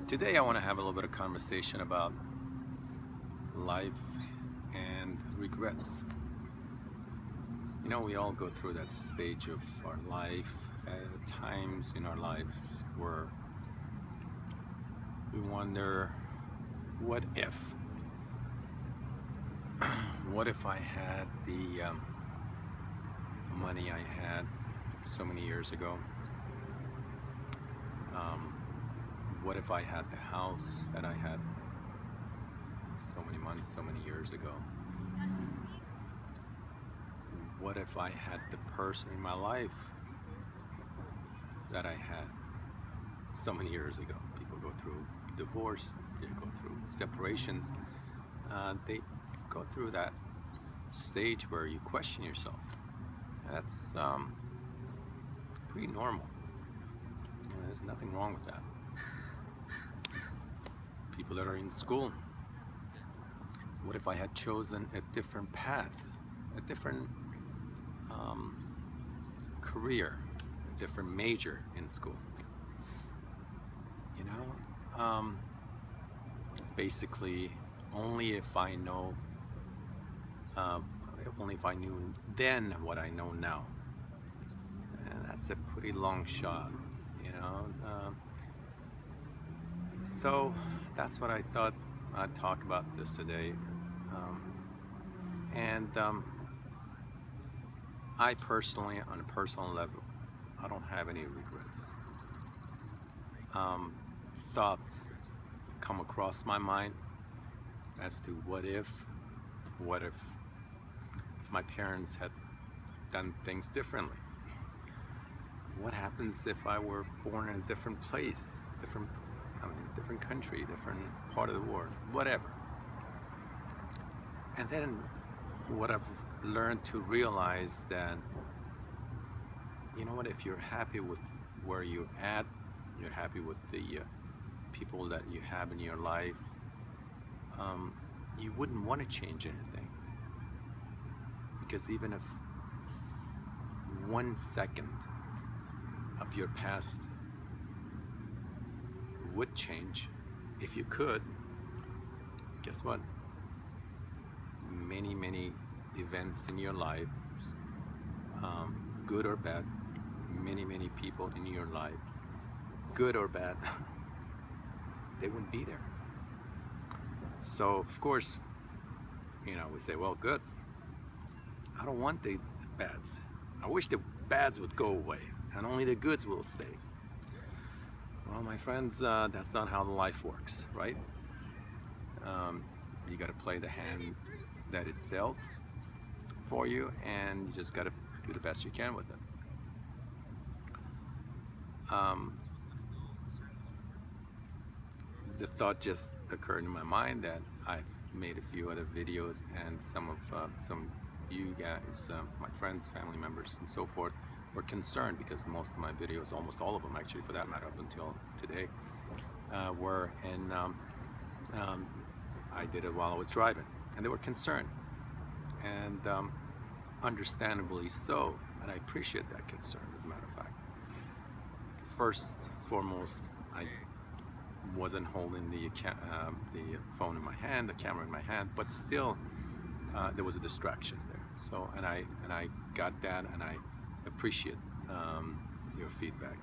Today I want to have a little bit of conversation about life and regrets. You know, we all go through that stage of our life, times in our lives where we wonder, what if? What if I had the money I had so many years ago? Um, what if I had the house that I had so many months, so many years ago? What if I had the person in my life that I had so many years ago? People go through divorce, they go through separations, they go through that stage where you question yourself. That's pretty normal. There's nothing wrong with that. People that are in school, what if I had chosen a different path, a different career, a different major in school? You know, basically, only if I know, uh, only if I knew then what I know now. And that's a pretty long shot, you know. So that's what I thought I'd talk about this today. And I personally, on a personal level, I don't have any regrets. Um, Thoughts come across my mind as to what if my parents had done things differently? What happens if I were born in a different place, different country, different part of the world, whatever? And then what I've learned to realize that, you know what, if you're happy with where you're at, you're happy with the people that you have in your life, you wouldn't want to change anything. Because even if 1 second of your past would change, if you could, guess what? Many events in your life, good or bad, many people in your life, good or bad, they wouldn't be there. So of course, you know, we say, well, good. I don't want the bads. I wish the bads would go away and only the goods will stay. Well, my friends, that's not how life works, right? You got to play the hand that it's dealt for you, and you just got to do the best you can with it. The thought just occurred in my mind that I've made a few other videos, and some you guys, my friends, family members, and so forth, were concerned because most of my videos, almost all of them actually, for that matter, up until today, were in. I did it while I was driving, and they were concerned, and understandably so, and I appreciate that concern. As a matter of fact, first, foremost, I wasn't holding the phone in my hand, the camera in my hand, but still there was a distraction there. So, and I got that, and I appreciate your feedback.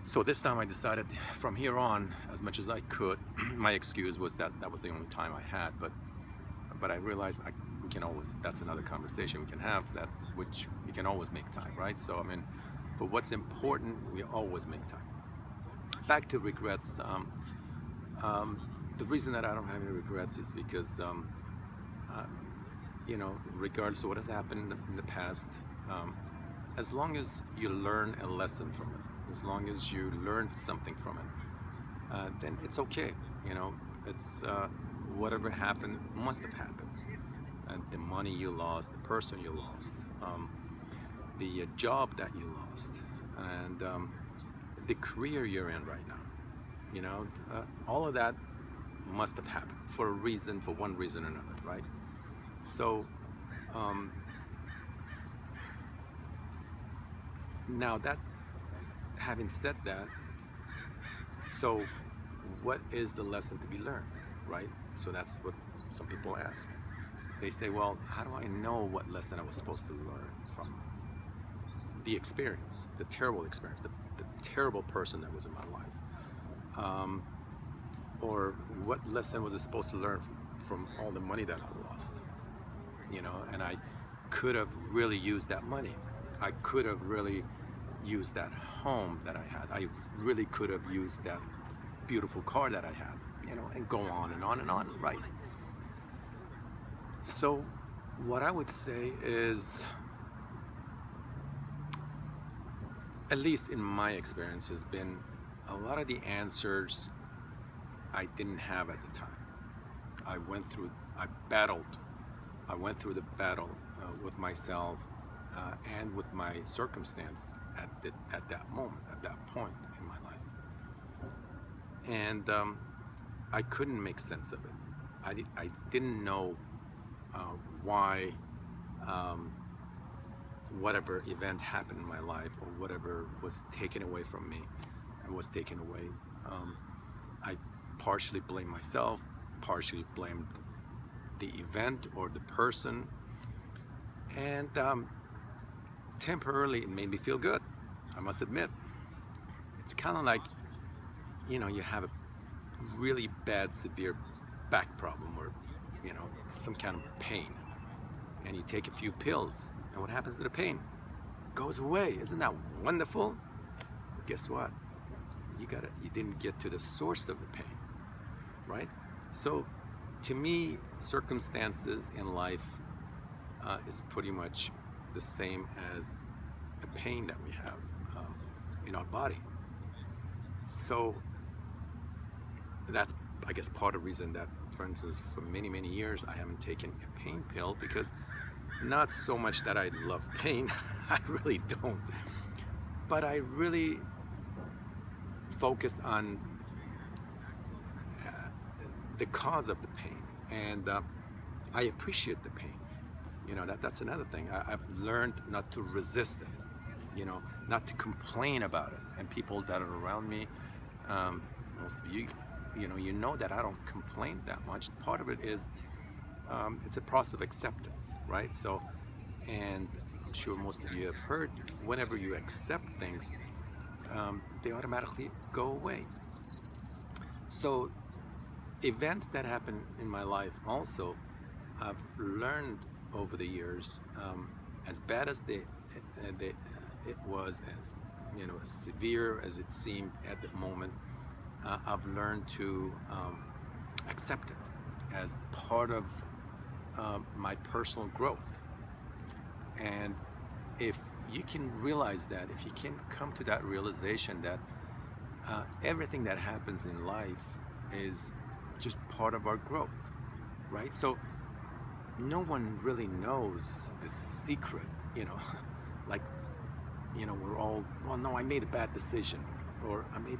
So this time I decided, from here on, as much as I could, my excuse was that that was the only time I had, but I realized we can always, that's another conversation we can have, that which we can always make time, right? So I mean, for what's important, we always make time. Back to regrets. The reason that I don't have any regrets is because, you know, regardless of what has happened in the past, as long as you learn a lesson from it, as long as you learn something from it, then it's okay. You know, it's whatever happened must have happened. And the money you lost, the person you lost, the job that you lost, and the career you're in right now, you know, all of that must have happened for a reason, for one reason or another, right? So now that, having said that, so what is the lesson to be learned, right? So that's what some people ask. They say, well, how do I know what lesson I was supposed to learn from the experience, the terrible experience, the terrible person that was in my life? Or what lesson was I supposed to learn from all the money that I lost? And I could have really used that money. I could have really used that home that I had. I really could have used that beautiful car that I had, and go on and on and on, right? So what I would say is, at least in my experience, has been a lot of the answers I didn't have at the time. I went through the battle with myself and with my circumstance at that moment, at that point in my life. And I couldn't make sense of it. I didn't know why whatever event happened in my life, or whatever was taken away from me and was taken away. I partially blamed myself, partially blamed the event or the person, and temporarily it made me feel good, I must admit. It's kind of like, you have a really bad, severe back problem, or some kind of pain, and you take a few pills, and what happens to the pain? It goes away. Isn't that wonderful? But guess what? You didn't get to the source of the pain, right? So to me, circumstances in life is pretty much the same as the pain that we have in our body. So that's, I guess, part of the reason that, for instance, for many, many years, I haven't taken a pain pill, because not so much that I love pain, I really don't, but I really focus on the cause of the pain, and I appreciate the pain. That's another thing. I've learned not to resist it, not to complain about it. And people that are around me, most of you, you know that I don't complain that much. Part of it is it's a process of acceptance, right? So, and I'm sure most of you have heard, whenever you accept things, they automatically go away. So events that happen in my life also, I've learned over the years, as bad as it was, as as severe as it seemed at the moment, I've learned to accept it as part of my personal growth. And if you can realize that, if you can come to that realization that everything that happens in life is just part of our growth, right? So no one really knows the secret, like, we're all, well, no, I made a bad decision, or I made,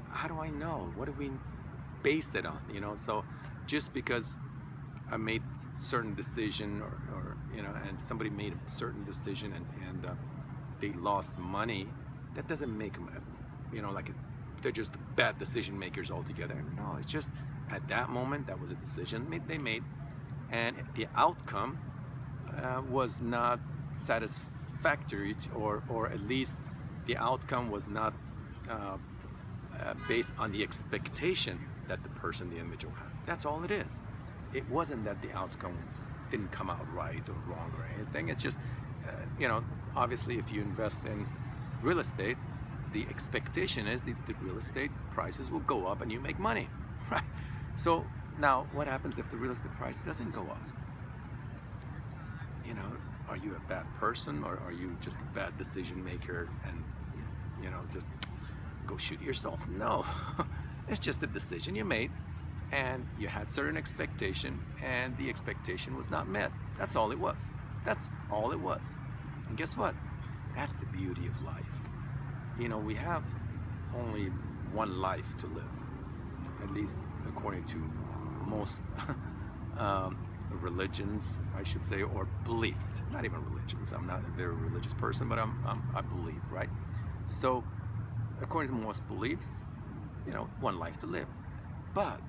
how do I know? What do we base it on? So just because I made certain decision, or and somebody made a certain decision, and they lost money, that doesn't make them, they're just bad decision makers altogether. No, it's just at that moment, that was a decision they made, and the outcome was not satisfactory, or at least the outcome was not based on the expectation that the individual had. That's all it is. It wasn't that the outcome didn't come out right or wrong or anything. It's just, obviously, if you invest in real estate, the expectation is the real estate prices will go up and you make money, right? So now, what happens if the real estate price doesn't go up? Are you a bad person, or are you just a bad decision maker and, just go shoot yourself? No, it's just a decision you made, and you had certain expectation, and the expectation was not met. That's all it was. That's all it was. And guess what? That's the beauty of life. We have only one life to live, at least according to most religions, I should say, or beliefs. Not even religions. I'm not a very religious person, but I believe, right? So according to most beliefs, one life to live. But,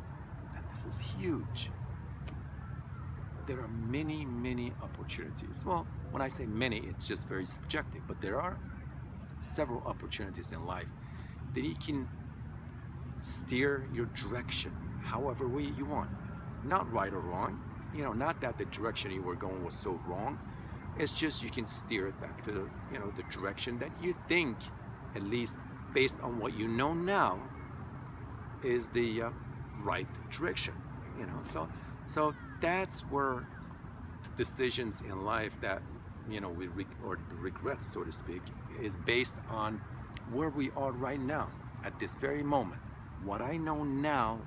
and this is huge, there are many, many opportunities. Well, when I say many, it's just very subjective, but there are several opportunities in life that you can steer your direction however way you want. Not right or wrong, not that the direction you were going was so wrong. It's just you can steer it back to the direction that you think, at least based on what you know now, is the right direction. So that's where decisions in life that or the regrets, so to speak, is based on where we are right now at this very moment. What I know now,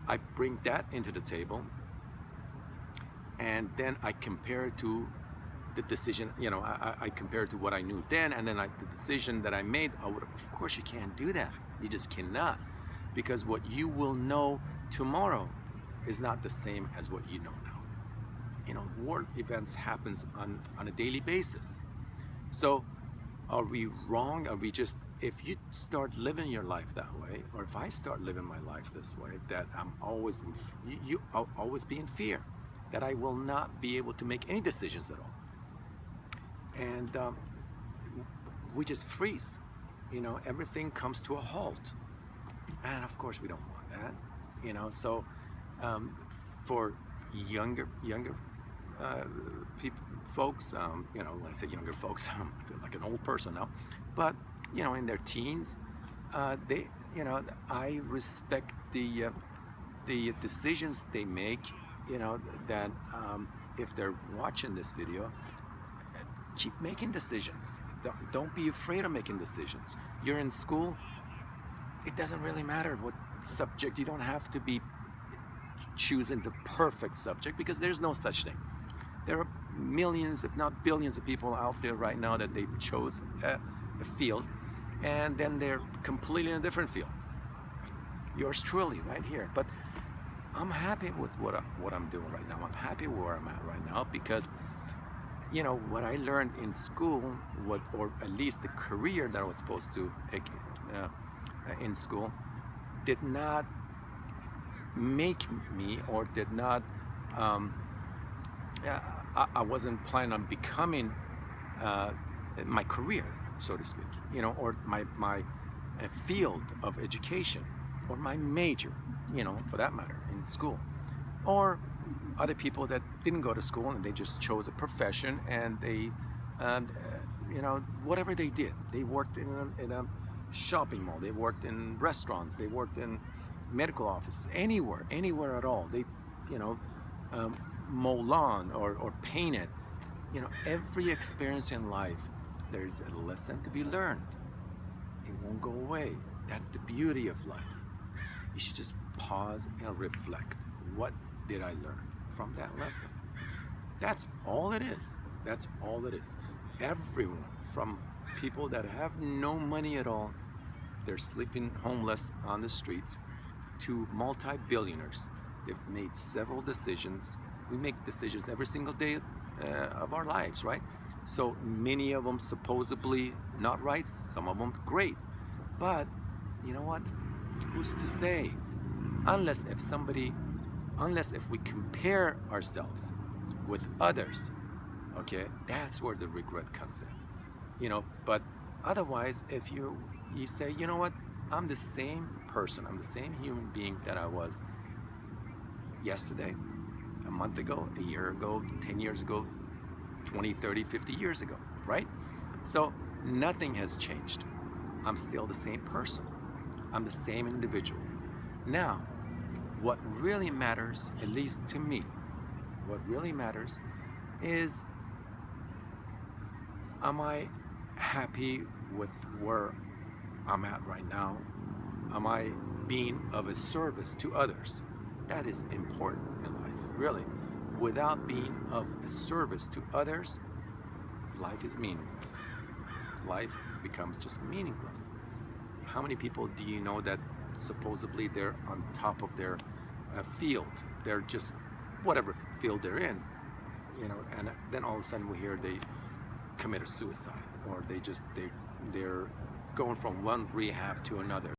I bring that into the table, and then I compare it to the decision. I compare it to what I knew then, and then the decision that I made. Of course, you can't do that. You just cannot, because what you will know tomorrow is not the same as what you know now. World events happens on a daily basis. So are we wrong? Are we just, if you start living your life that way, or if I start living my life this way, that I'm always I'll always be in fear that I will not be able to make any decisions at all. And we just freeze. Everything comes to a halt. And of course we don't want that. So for younger folks, when I say younger folks, I feel like an old person now, but in their teens, they, I respect the decisions they make. That if they're watching this video, keep making decisions. Don't be afraid of making decisions. You're in school. It doesn't really matter what subject. You don't have to be choosing the perfect subject, because there's no such thing. There are millions, if not billions, of people out there right now that they chose a field, and then they're completely in a different field. Yours truly, right here. But I'm happy with what I'm doing right now. I'm happy where I'm at right now, because what I learned in school, or at least the career that I was supposed to pick in school, did not make me, or did not I wasn't planning on becoming my career, so to speak, or my field of education, or my major, for that matter, in school. Or other people that didn't go to school and they just chose a profession, and they whatever they did, they worked in a shopping mall, they worked in restaurants, they worked in medical offices, anywhere at all. They mow lawn or paint it. Every experience in life, there's a lesson to be learned. It won't go away. That's the beauty of life. You should just pause and reflect. What did I learn from that lesson? That's all it is. That's all it is. Everyone, from people that have no money at all, they're sleeping homeless on the streets, to multi-billionaires. They've made several decisions. We make decisions every single day of our lives, right? So many of them supposedly not right, some of them great. But you know what? Who's to say? Unless if we compare ourselves with others, okay, that's where the regret comes in. But otherwise, if you say, you know what, I'm the same person, I'm the same human being that I was yesterday, a month ago, a year ago, 10 years ago, 20, 30, 50 years ago, right? So nothing has changed. I'm still the same person. I'm the same individual. Now, what really matters, at least to me, what really matters is, am I happy with where I'm at right now? Am I being of a service to others? That is important in life, really. Without being of a service to others, life is meaningless. Life becomes just meaningless. How many people do you know that supposedly they're on top of their field? They're just whatever field they're in, and then all of a sudden we hear they commit a suicide, or they're going from one rehab to another.